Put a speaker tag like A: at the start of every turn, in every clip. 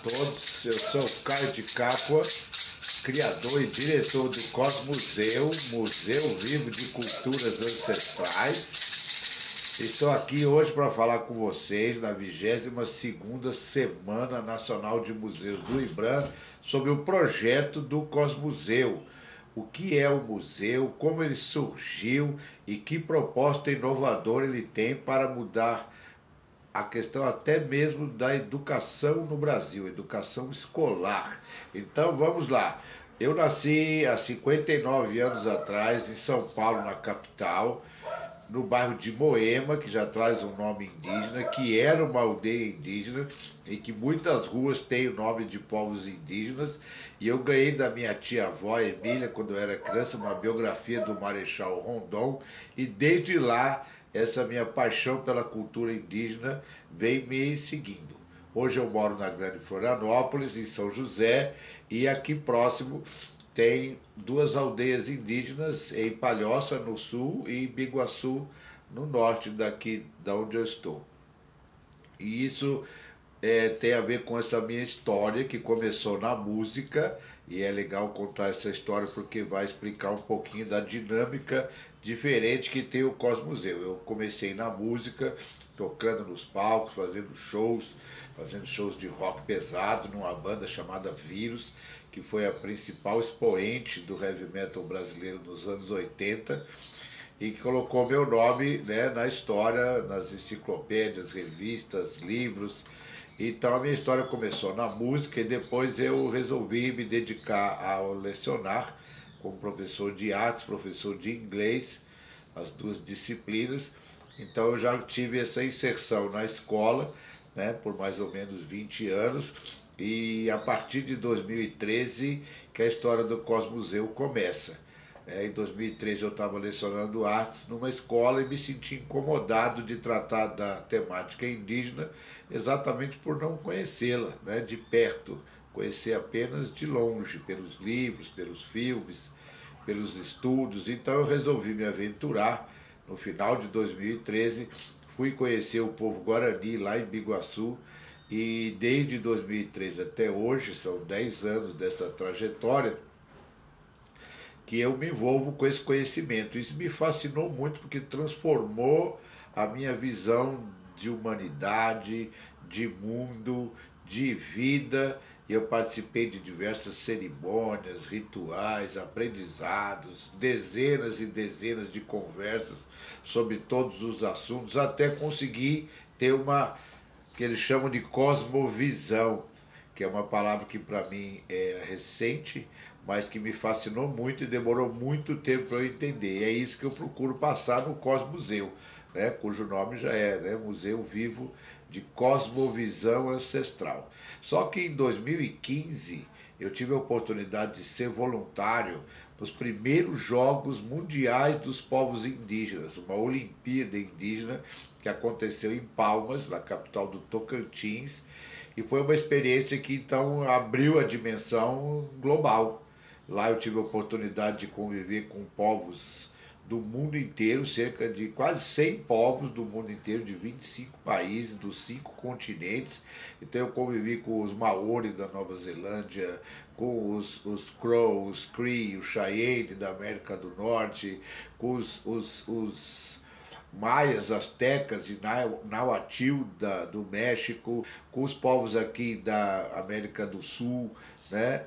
A: todos, eu sou o Caio de Capua, criador e diretor do Cosmuseu, Museu Vivo de Culturas Ancestrais. Estou aqui hoje para falar com vocês na 22ª Semana Nacional de Museus do IBRAM sobre o projeto do Cosmuseu. O que é o museu, como ele surgiu e que proposta inovadora ele tem para mudar a questão até mesmo da educação no Brasil, educação escolar. Então vamos lá. Eu nasci há 59 anos atrás em São Paulo, na capital, no bairro de Moema, que já traz um nome indígena, que era uma aldeia indígena e que muitas ruas têm o nome de povos indígenas. E eu ganhei da minha tia-avó, Emília, quando eu era criança, uma biografia do Marechal Rondon, e desde lá essa minha paixão pela cultura indígena vem me seguindo. Hoje eu moro na Grande Florianópolis, em São José, e aqui próximo tem duas aldeias indígenas, em Palhoça, no sul, e em Biguaçu, no norte daqui da onde eu estou. E isso tem a ver com essa minha história, que começou na música, e é legal contar essa história porque vai explicar um pouquinho da dinâmica diferente que tem o Cosmuseu. Eu comecei na música, tocando nos palcos, fazendo shows de rock pesado numa banda chamada Vírus, que foi a principal expoente do heavy metal brasileiro nos anos 80 e que colocou meu nome, né, na história, nas enciclopédias, revistas, livros. Então a minha história começou na música e depois eu resolvi me dedicar ao lecionar como professor de artes, professor de inglês, as duas disciplinas. Então eu já tive essa inserção na escola, né, por mais ou menos 20 anos, e a partir de 2013 que a história do Cosmuseu começa. Em 2013 eu estava lecionando artes numa escola e me senti incomodado de tratar da temática indígena exatamente por não conhecê-la, né, de perto, conhecer apenas de longe, pelos livros, pelos filmes, pelos estudos. Então eu resolvi me aventurar. No final de 2013 fui conhecer o povo Guarani lá em Biguaçu e desde 2013 até hoje, são 10 anos dessa trajetória, que eu me envolvo com esse conhecimento. Isso me fascinou muito porque transformou a minha visão de humanidade, de mundo, de vida. E eu participei de diversas cerimônias, rituais, aprendizados, dezenas e dezenas de conversas sobre todos os assuntos, até conseguir ter uma que eles chamam de cosmovisão, que é uma palavra que para mim é recente, mas que me fascinou muito e demorou muito tempo para eu entender. E é isso que eu procuro passar no Cosmuseu, né, cujo nome já é, né, Museu Vivo de Cosmovisão Ancestral. Só que em 2015 eu tive a oportunidade de ser voluntário nos primeiros Jogos Mundiais dos Povos Indígenas, uma Olimpíada Indígena que aconteceu em Palmas, na capital do Tocantins, e foi uma experiência que então abriu a dimensão global. Lá eu tive a oportunidade de conviver com povos do mundo inteiro, cerca de quase 100 povos do mundo inteiro, de 25 países, dos 5 continentes. Então eu convivi com os Maori da Nova Zelândia, com os Crow, os Cree, os Cheyenne da América do Norte, com os maias, astecas e nahuatil do México, com os povos aqui da América do Sul, né?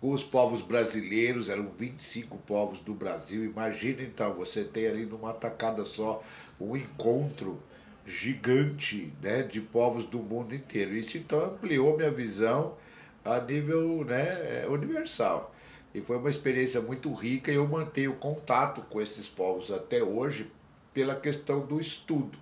A: Com os povos brasileiros, eram 25 povos do Brasil. Imagina então, você tem ali numa tacada só um encontro gigante, né, de povos do mundo inteiro. Isso então ampliou minha visão a nível, né, universal. E foi uma experiência muito rica e eu mantenho contato com esses povos até hoje pela questão do estudo.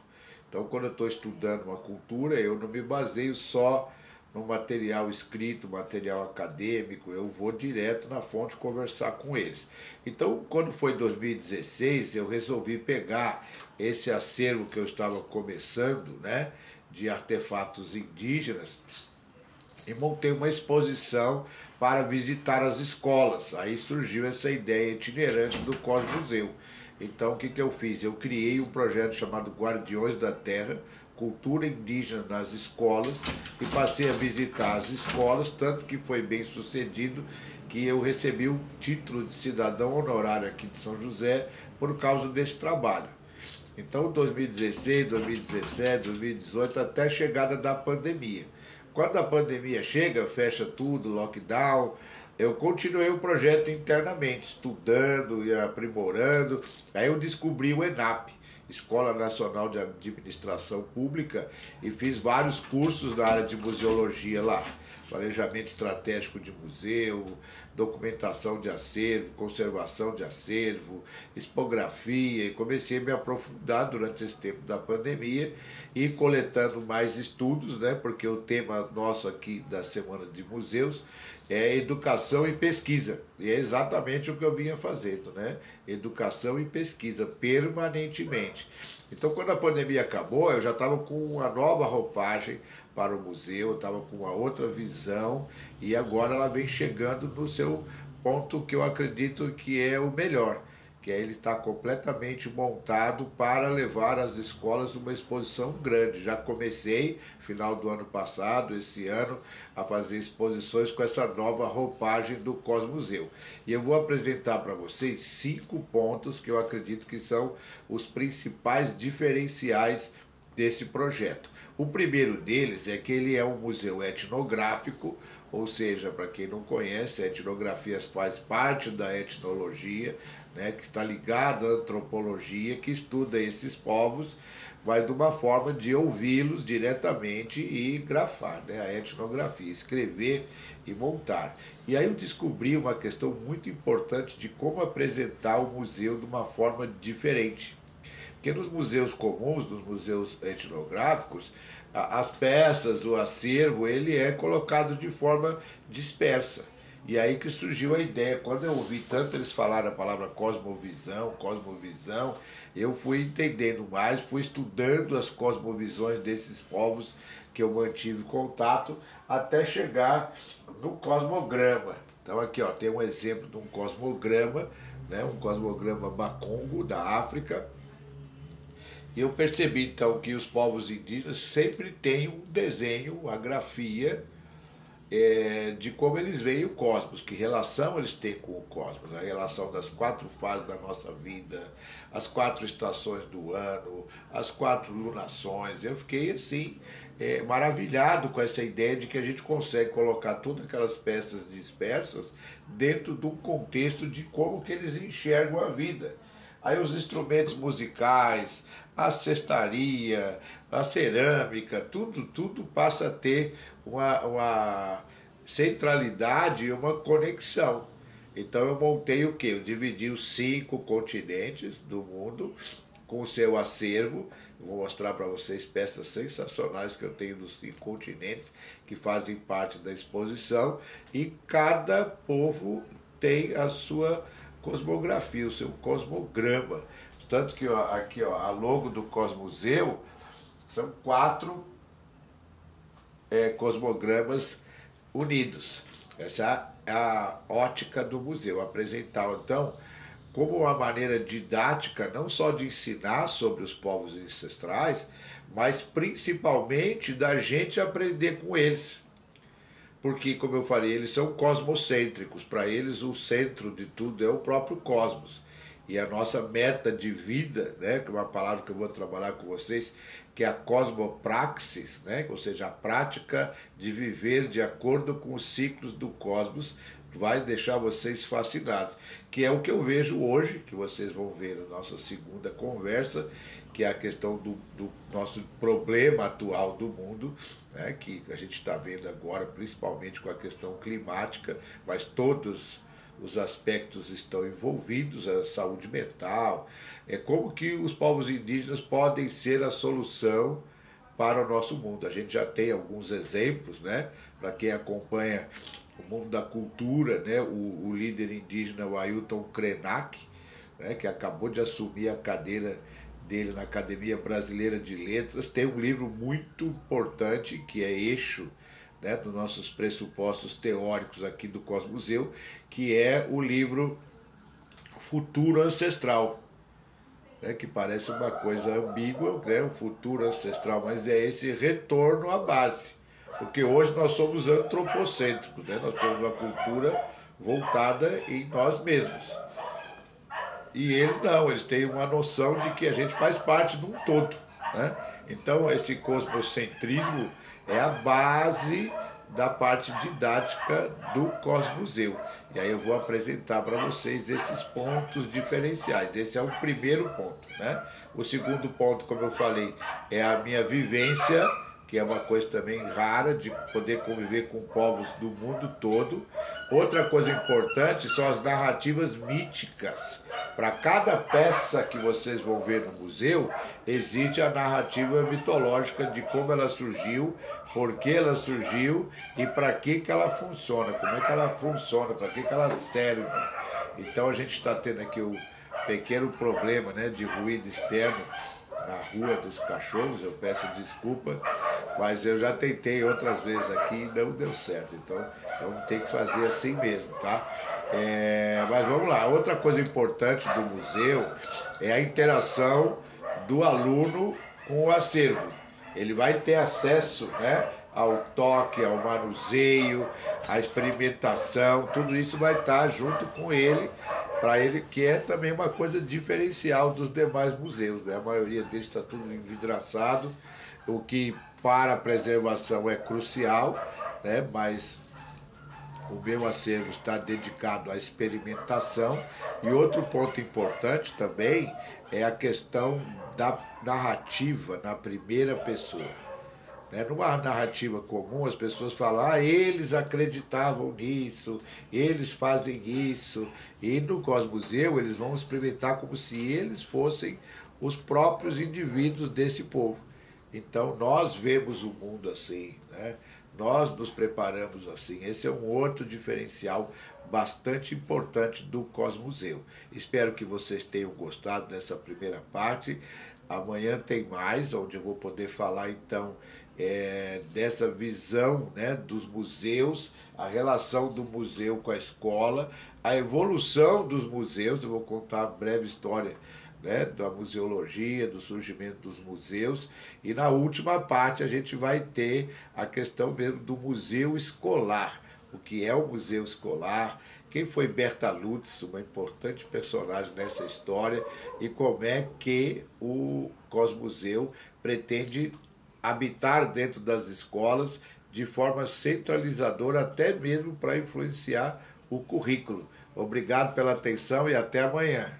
A: Então, quando eu estou estudando uma cultura, eu não me baseio só no material escrito, material acadêmico, eu vou direto na fonte conversar com eles. Então, quando foi 2016, eu resolvi pegar esse acervo que eu estava começando, né, de artefatos indígenas, e montei uma exposição para visitar as escolas. Aí surgiu essa ideia itinerante do Cosmuseu. Então o que eu fiz? Eu criei um projeto chamado Guardiões da Terra, cultura indígena nas escolas e passei a visitar as escolas, tanto que foi bem sucedido que eu recebi o título de cidadão honorário aqui de São José por causa desse trabalho. Então, 2016, 2017, 2018, até a chegada da pandemia. Quando a pandemia chega, fecha tudo, lockdown, eu continuei o projeto internamente, estudando e aprimorando. Aí eu descobri o ENAP, Escola Nacional de Administração Pública, e fiz vários cursos na área de museologia lá. Planejamento estratégico de museu, documentação de acervo, conservação de acervo, expografia, e comecei a me aprofundar durante esse tempo da pandemia e coletando mais estudos, né, porque o tema nosso aqui da Semana de Museus é educação e pesquisa, e é exatamente o que eu vinha fazendo, né? Educação e pesquisa, permanentemente. Então, quando a pandemia acabou, eu já estava com uma nova roupagem para o museu, estava com uma outra visão, e agora ela vem chegando no seu ponto que eu acredito que é o melhor, que é ele estar completamente montado para levar às escolas uma exposição grande. Já comecei, final do ano passado, esse ano, a fazer exposições com essa nova roupagem do Cosmuseu. E eu vou apresentar para vocês 5 pontos que eu acredito que são os principais diferenciais desse projeto. O primeiro deles é que ele é um museu etnográfico, ou seja, para quem não conhece, a etnografia faz parte da etnologia, né, que está ligado à antropologia, que estuda esses povos, mas de uma forma de ouvi-los diretamente e grafar, né, a etnografia, escrever e montar. E aí eu descobri uma questão muito importante de como apresentar o museu de uma forma diferente. Porque nos museus comuns, nos museus etnográficos, as peças, o acervo, ele é colocado de forma dispersa. E aí que surgiu a ideia. Quando eu ouvi tanto eles falarem a palavra cosmovisão, cosmovisão, eu fui entendendo mais, fui estudando as cosmovisões desses povos que eu mantive contato, até chegar no cosmograma. Então aqui ó, tem um exemplo de um cosmograma, né, um cosmograma Macongo da África. E eu percebi então que os povos indígenas sempre têm um desenho, uma grafia de como eles veem o cosmos, que relação eles têm com o cosmos, a relação das 4 fases da nossa vida, as 4 estações do ano, as 4 lunações. Eu fiquei assim, maravilhado com essa ideia de que a gente consegue colocar todas aquelas peças dispersas dentro de um contexto de como que eles enxergam a vida. Aí os instrumentos musicais, a cestaria, a cerâmica, tudo passa a ter uma centralidade e uma conexão. Então eu montei o quê? Eu dividi os 5 continentes do mundo com o seu acervo. Vou mostrar para vocês peças sensacionais que eu tenho dos 5 continentes que fazem parte da exposição, e cada povo tem a sua cosmografia, o seu cosmograma. Tanto que ó, aqui ó, a logo do Cosmuseu são 4 cosmogramas unidos. Essa é a ótica do museu, apresentar então como uma maneira didática não só de ensinar sobre os povos ancestrais, mas principalmente da gente aprender com eles. Porque, como eu falei, eles são cosmocêntricos. Para eles, o centro de tudo é o próprio cosmos. E a nossa meta de vida, né, que é uma palavra que eu vou trabalhar com vocês, que é a cosmopraxis, né, ou seja, a prática de viver de acordo com os ciclos do cosmos, vai deixar vocês fascinados. Que é o que eu vejo hoje, que vocês vão ver na nossa segunda conversa, que é a questão do nosso problema atual do mundo, né, que a gente está vendo agora, principalmente com a questão climática, mas todos os aspectos estão envolvidos, a saúde mental, como que os povos indígenas podem ser a solução para o nosso mundo. A gente já tem alguns exemplos, né, para quem acompanha o mundo da cultura, né, o líder indígena, o Ailton Krenak, né, que acabou de assumir a cadeira dele na Academia Brasileira de Letras, tem um livro muito importante que é eixo, né, dos nossos pressupostos teóricos aqui do Cosmuseu, que é o livro Futuro Ancestral. né, que parece uma coisa ambígua, né, o futuro ancestral, mas é esse retorno à base. Porque hoje nós somos antropocêntricos, né? Nós temos uma cultura voltada em nós mesmos. E eles não, eles têm uma noção de que a gente faz parte de um todo, né? Então esse cosmocentrismo é a base da parte didática do Cosmuseu. E aí eu vou apresentar para vocês esses pontos diferenciais. Esse é o primeiro ponto, né? O segundo ponto, como eu falei, é a minha vivência, que é uma coisa também rara, de poder conviver com povos do mundo todo. Outra coisa importante são as narrativas míticas. Para cada peça que vocês vão ver no museu, existe a narrativa mitológica de como ela surgiu, por que ela surgiu e para que ela funciona, como é que ela funciona, para que ela serve. Então a gente está tendo aqui o pequeno problema, né, de ruído externo na rua dos cachorros, eu peço desculpa, mas eu já tentei outras vezes aqui e não deu certo, então vamos ter que fazer assim mesmo, tá? Mas vamos lá, outra coisa importante do museu é a interação do aluno com o acervo. Ele vai ter acesso, né, ao toque, ao manuseio, à experimentação, tudo isso vai estar junto com ele, para ele, que é também uma coisa diferencial dos demais museus, né? A maioria deles está tudo envidraçado, o que para a preservação é crucial, né? Mas o meu acervo está dedicado à experimentação. E outro ponto importante também é a questão da narrativa na primeira pessoa. Né? Numa narrativa comum, as pessoas falam, ah, eles acreditavam nisso, eles fazem isso. E no Cosmuseu eles vão experimentar como se eles fossem os próprios indivíduos desse povo. Então nós vemos o mundo assim, né? Nós nos preparamos assim. Esse é um outro diferencial bastante importante do Cosmuseu. Espero que vocês tenham gostado dessa primeira parte. Amanhã tem mais, onde eu vou poder falar então dessa visão, né, dos museus, a relação do museu com a escola, a evolução dos museus. Eu vou contar uma breve história, né, da museologia, do surgimento dos museus. E na última parte a gente vai ter a questão mesmo do museu escolar. O que é o museu escolar, quem foi Berta Lutz, uma importante personagem nessa história, e como é que o Cosmuseu pretende habitar dentro das escolas de forma centralizadora, até mesmo para influenciar o currículo. Obrigado pela atenção e até amanhã.